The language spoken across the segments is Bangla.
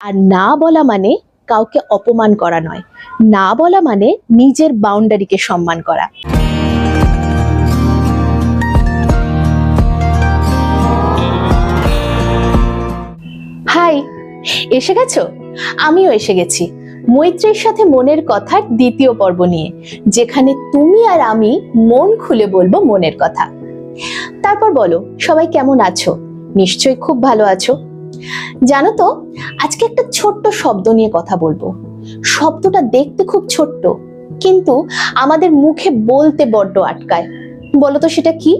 আর না বলা মানে কাউকে অপমান করা নয়, না বলা মানে নিজের বাউন্ডারিকে সম্মান করা। হাই, এসে গেছো? আমিও এসে গেছি মৈত্রীর সাথে মনের কথার দ্বিতীয় পর্ব নিয়ে, যেখানে তুমি আর আমি মন খুলে বলবো মনের কথা। তারপর বলো, সবাই কেমন আছো? নিশ্চয়ই খুব ভালো আছো। জানো তো, আজকে একটা ছোট্ট শব্দ নিয়ে কথা বলবো। শব্দটা দেখতে খুব ছোট্ট, কিন্তু আমাদের মুখে বলতে বড্ড আটকায়। বলো তো সেটা কি?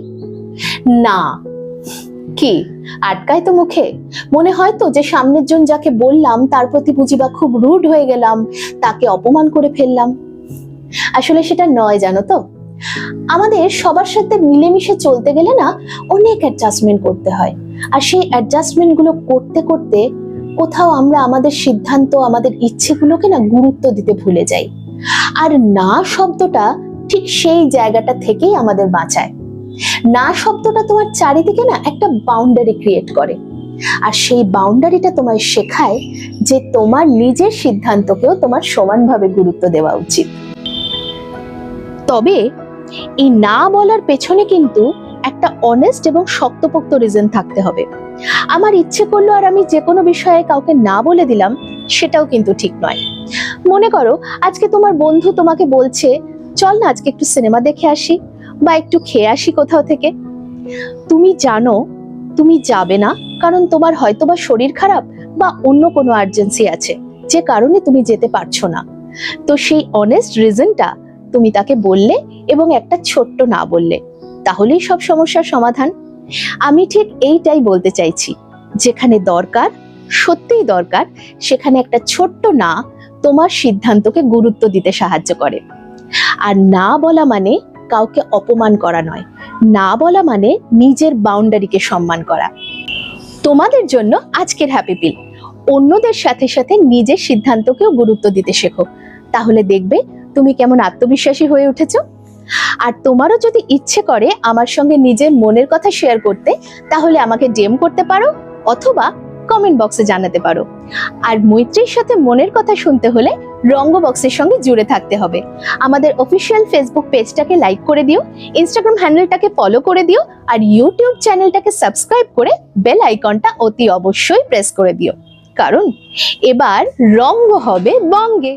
না। কি আটকায় তো মুখে? মনে হয় তো যে সামনের জন যাকে বললাম তার প্রতি বুঝিবা খুব রুড হয়ে গেলাম, তাকে অপমান করে ফেললাম। আসলে সেটা নয়, জানো তো। আমাদের সবার সাথে মিলেমিশে চলতে গেলে না অনেক অ্যাডজাস্টমেন্ট করতে হয়, আর সেই অ্যাডজাস্টমেন্ট গুলো করতে করতে কোথাও আমরা আমাদের সিদ্ধান্ত, আমাদের ইচ্ছেগুলোকে না গুরুত্ব দিতে ভুলে যাই। আর না শব্দটা ঠিক সেই জায়গাটা থেকেই আমাদের বাঁচায়। না শব্দটা তোমার চারিদিকে না একটা বাউন্ডারি ক্রিয়েট করে, আর সেই বাউন্ডারিটা তোমায় শেখায় যে তোমার নিজের সিদ্ধান্তকেও তোমার সমানভাবে গুরুত্ব দেওয়া উচিত। তবে এই না বলার পেছনে কিন্তু একটা অনেস্ট এবং শক্তপোক্ত রিজন থাকতে হবে। আমার ইচ্ছে করলো আর আমি যে কোনো বিষয়ে কাউকে না বলে দিলাম, সেটাও কিন্তু ঠিক নয়। মনে করো আজকে তোমার বন্ধু তোমাকে বলছে, চল না আজকে একটু সিনেমা দেখে আসি বা একটু খেয়ে আসি কোথাও থেকে। তুমি জানো তুমি যাবে না, কারণ তোমার হয়তোবা শরীর খারাপ বা অন্য কোনো আর্জেন্সি আছে, যে কারণে তুমি যেতে পারছো না। তো সেই অনেস্ট রিজনটা তুমি তাকে বললে এবং একটা ছোট্ট না বললে, তাহলেই সব সমস্যার সমাধান। আমি ঠিক এইটাই বলতে চাইছি, যেখানে দরকার, সত্যিই দরকার, সেখানে একটা ছোট্ট না তোমার সিদ্ধান্তকে গুরুত্ব দিতে সাহায্য করে। আর না বলা মানে কাউকে অপমান করা নয়, না বলা মানে নিজের বাউন্ডারিকে সম্মান করা। তোমাদের জন্য আজকের হ্যাপি পিল, অন্যদের সাথে সাথে নিজের সিদ্ধান্তকেও গুরুত্ব দিতে শেখো, তাহলে দেখবে তুমি কেমন আত্মবিশ্বাসী হয়ে উঠেছো। আর তোমারও যদি ইচ্ছে করে আমার সঙ্গে নিজের মনের কথা শেয়ার করতে, তাহলে আমাকে ডিএম করতে পারো অথবা কমেন্ট বক্সে জানাতে পারো। আর মৈত্রীর সাথে মনের কথা শুনতে হলে রঙ্গ বক্সের সঙ্গে জুড়ে থাকতে হবে। আমাদের অফিসিয়াল ফেসবুক পেজটাকে লাইক করে দিও, ইনস্টাগ্রাম হ্যান্ডেলটাকে ফলো করে দিও, আর ইউটিউব চ্যানেলটাকে সাবস্ক্রাইব করে বেল আইকনটা অতি অবশ্যই প্রেস করে দিও, কারণ এবার রঙ্গ হবে বঙ্গে।